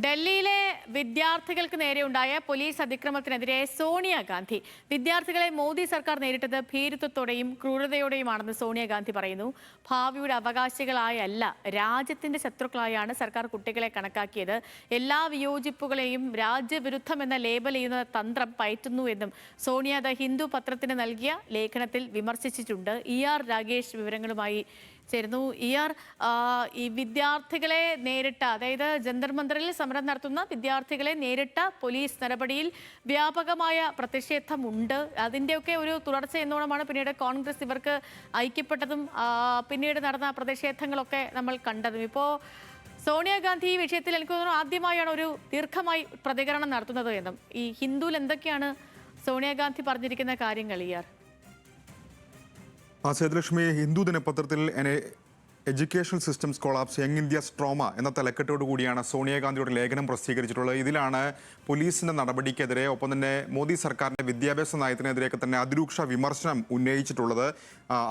ഡൽഹിയിലെ വിദ്യാർത്ഥികൾക്ക് നേരെയുണ്ടായ പോലീസ് അതിക്രമത്തിനെതിരെ സോണിയാഗാന്ധി വിദ്യാർത്ഥികളെ മോദി സർക്കാർ നേരിട്ടത് ഭീരുത്വത്തോടെയും ക്രൂരതയോടെയുമാണെന്ന് സോണിയാഗാന്ധി പറയുന്നു. ഭാവിയുടെ അവകാശികളായല്ല, രാജ്യത്തിന്റെ ശത്രുക്കളായാണ് സർക്കാർ കുട്ടികളെ കണക്കാക്കിയത്. എല്ലാ വിയോജിപ്പുകളെയും രാജ്യവിരുദ്ധമെന്ന ലേബൽ ചെയ്യുന്ന തന്ത്രം പയറ്റുന്നു എന്നും സോണിയ ദ ഹിന്ദു പത്രത്തിന് നൽകിയ ലേഖനത്തിൽ വിമർശിച്ചിട്ടുണ്ട്. ER രാഗേഷ് വിവരങ്ങളുമായി ചേരുന്നു. ഈ വിദ്യാർത്ഥികളെ നേരിട്ട, അതായത് ജന്തർ മന്ദറിൽ സമരം നടത്തുന്ന വിദ്യാർത്ഥികളെ നേരിട്ട പോലീസ് നടപടിയിൽ വ്യാപകമായ പ്രതിഷേധമുണ്ട്. അതിൻ്റെയൊക്കെ ഒരു തുടർച്ച എന്നോണമാണ് പിന്നീട് കോൺഗ്രസ് ഇവർക്ക് ഐക്യപ്പെട്ടതും പിന്നീട് നടന്ന പ്രതിഷേധങ്ങളൊക്കെ നമ്മൾ കണ്ടതും. ഇപ്പോൾ സോണിയാഗാന്ധി ഈ വിഷയത്തിൽ എനിക്ക് തോന്നുന്നു ആദ്യമായാണ് ഒരു ദീർഘമായി പ്രതികരണം നടത്തുന്നത് എന്നും. ഈ ഹിന്ദുവിൽ എന്തൊക്കെയാണ് സോണിയാഗാന്ധി പറഞ്ഞിരിക്കുന്ന കാര്യങ്ങൾ? Sethulakshmi, Hindu ദിനപത്രത്തിൽ education systems collapse young India's trauma എന്ന തലക്കെട്ടോടു കൂടിയാണ് സോണിയാഗാന്ധിയുടെ ലേഖനം പ്രസിദ്ധീകരിച്ചിട്ടുള്ളത്. ഇതിലാണ് പോലീസിന്റെ നടപടിക്കെതിരെ, ഒപ്പം തന്നെ മോദി സർക്കാരിന്റെ വിദ്യാഭ്യാസ നയത്തിനെതിരെയൊക്കെ തന്നെ അതിരൂക്ഷ വിമർശനം ഉന്നയിച്ചിട്ടുള്ളത്.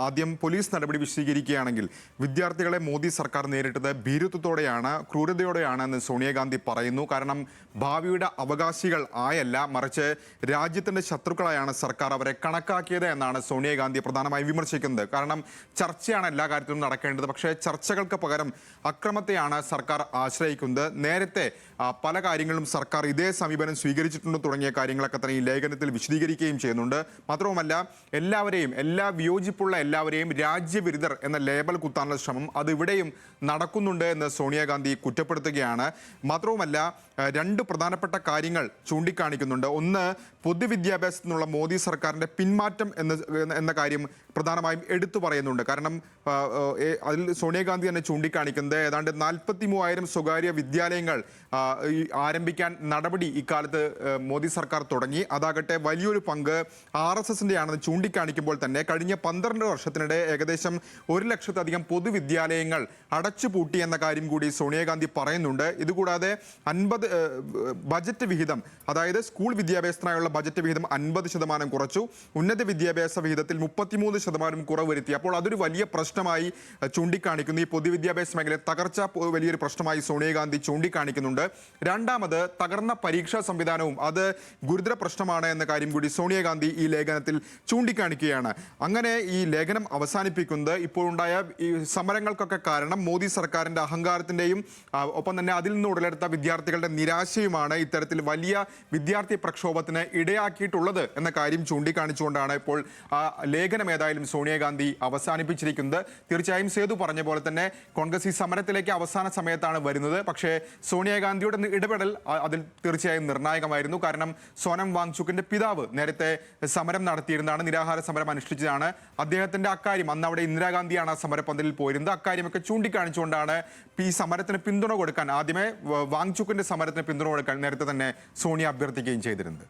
ആദ്യം പോലീസ് നടപടി വിശദീകരിക്കുകയാണെങ്കിൽ, വിദ്യാർത്ഥികളെ മോദി സർക്കാർ നേരിട്ടത് ഭീരുത്വത്തോടെയാണ്, ക്രൂരതയോടെയാണ് എന്ന് സോണിയാഗാന്ധി പറയുന്നു. കാരണം ഭാവിയുടെ അവകാശികൾ ആയല്ല, മറിച്ച് രാജ്യത്തിന്റെ ശത്രുക്കളായാണ് സർക്കാർ അവരെ കണക്കാക്കിയത് എന്നാണ് സോണിയാഗാന്ധി പ്രധാനമായും വിമർശിക്കുന്നത്. കാരണം ചർച്ചയാണ് എല്ലാ കാര്യത്തിലും നടക്കേണ്ടത്, പക്ഷേ ചർച്ചകൾക്ക് പകരം അക്രമത്തെയാണ് സർക്കാർ ആശ്രയിക്കുന്നത്. നേരത്തെ പല കാര്യങ്ങളും സർക്കാർ ഇതേ സമീപനം സ്വീകരിച്ചിട്ടുണ്ട് തുടങ്ങിയ കാര്യങ്ങളൊക്കെ തന്നെ ഈ ലേഖനത്തിൽ വിശദീകരിക്കുകയും ചെയ്യുന്നുണ്ട്. മാത്രവുമല്ല, എല്ലാ വിയോജിപ്പുള്ള എല്ലാവരെയും രാജ്യവിരുദ്ധർ എന്ന ലേബൽ കുത്താനുള്ള ശ്രമം അത് ഇവിടെയും നടക്കുന്നുണ്ട് എന്ന് സോണിയാഗാന്ധി കുറ്റപ്പെടുത്തുകയാണ്. മാത്രവുമല്ല, രണ്ട് പ്രധാനപ്പെട്ട കാര്യങ്ങൾ ചൂണ്ടിക്കാണിക്കുന്നുണ്ട്. ഒന്ന്, പൊതുവിദ്യാഭ്യാസത്തിനുള്ള മോദി സർക്കാരിന്റെ പിന്മാറ്റം എന്ന കാര്യം പ്രധാനമായും എടുത്തു പറയുന്നുണ്ട്. കാരണം അതിൽ സോണിയാഗാന്ധി തന്നെ ചൂണ്ടിക്കാണിക്കുന്നത് ഏതാണ്ട് 43,000 സ്വകാര്യ വിദ്യാലയങ്ങൾ ആരംഭിക്കാൻ നടപടി ഇക്കാലത്ത് മോദി സർക്കാർ തുടങ്ങി. അതാകട്ടെ വലിയൊരു പങ്ക് RSSന്റെ ആണെന്ന് ചൂണ്ടിക്കാണിക്കുമ്പോൾ തന്നെ കഴിഞ്ഞ 12 വർഷത്തിനിടെ ഏകദേശം 1 ലക്ഷത്തിലധികം പൊതുവിദ്യാലയങ്ങൾ അടച്ചുപൂട്ടി എന്ന കാര്യം കൂടി സോണിയാഗാന്ധി പറയുന്നുണ്ട്. ഇതുകൂടാതെ ബജറ്റ് വിഹിതം, അതായത് സ്കൂൾ വിദ്യാഭ്യാസത്തിനായുള്ള ബജറ്റ് വിഹിതം 50% കുറച്ചു. ഉന്നത വിദ്യാഭ്യാസ വിഹിതത്തിൽ 33% കുറവ് വരുത്തി. അപ്പോൾ അതൊരു വലിയ പ്രശ്നമായി ചൂണ്ടിക്കാണിക്കുന്നു. ഈ പൊതുവിദ്യാഭ്യാസ മേഖലയിൽ തകർച്ച വലിയൊരു പ്രശ്നമായി സോണിയാഗാന്ധി ചൂണ്ടിക്കാണിക്കുന്നുണ്ട്. രണ്ടാമത്, തകർന്ന പരീക്ഷാ സംവിധാനവും അത് ഗുരുതര പ്രശ്നമാണ് എന്ന കാര്യം കൂടി സോണിയാഗാന്ധി ഈ ലേഖനത്തിൽ ചൂണ്ടിക്കാണിക്കുകയാണ്. അങ്ങനെ ഈ ലേഖനം അവസാനിപ്പിക്കുന്നത്, ഇപ്പോഴുണ്ടായ ഈ സമരങ്ങൾക്കൊക്കെ കാരണം മോദി സർക്കാരിന്റെ അഹങ്കാരത്തിന്റെയും ഒപ്പം തന്നെ അതിൽ നിന്ന് ഉടലെടുത്ത വിദ്യാർത്ഥികളുടെ നിരാശയുമാണ് ഇത്തരത്തിൽ വലിയ വിദ്യാർത്ഥി പ്രക്ഷോഭത്തിന് ഇടയാക്കിയിട്ടുള്ളത് എന്ന കാര്യം ചൂണ്ടിക്കാണിച്ചുകൊണ്ടാണ് ഇപ്പോൾ ലേഖനം ഏതായാലും സോണിയാഗാന്ധി അവസാനിപ്പിച്ചിരിക്കുന്നത്. തീർച്ചയായും സേതു പറഞ്ഞ പോലെ തന്നെ കോൺഗ്രസ് ഈ സമരത്തിലേക്ക് അവസാന സമയത്താണ് വരുന്നത്. പക്ഷേ സോണിയാഗാന്ധിയുടെ ഇടപെടൽ അതിൽ തീർച്ചയായും നിർണായകമായിരുന്നു. കാരണം സോനം വാങ്ചുക്കിന്റെ പിതാവ് നേരത്തെ സമരം നടത്തിയിരുന്നതാണ്, നിരാഹാര സമരം അനുഷ്ഠിച്ചതാണ്. അദ്ദേഹത്തിന്റെ അക്കാര്യം, അന്ന് അവിടെ ഇന്ദിരാഗാന്ധിയാണ് ആ സമരപന്തലിൽ പോയിരുന്നത്, അക്കാര്യമൊക്കെ ചൂണ്ടിക്കാണിച്ചുകൊണ്ടാണ് ഈ സമരത്തിന് പിന്തുണ കൊടുക്കാൻ, ആദ്യമേ വാങ്ചുക്കിന്റെ സമരത്തിന് പിന്തുണ കൊടുക്കാൻ നേരത്തെ തന്നെ സോണിയ അഭ്യർത്ഥിക്കുകയും ചെയ്തിരുന്നത്.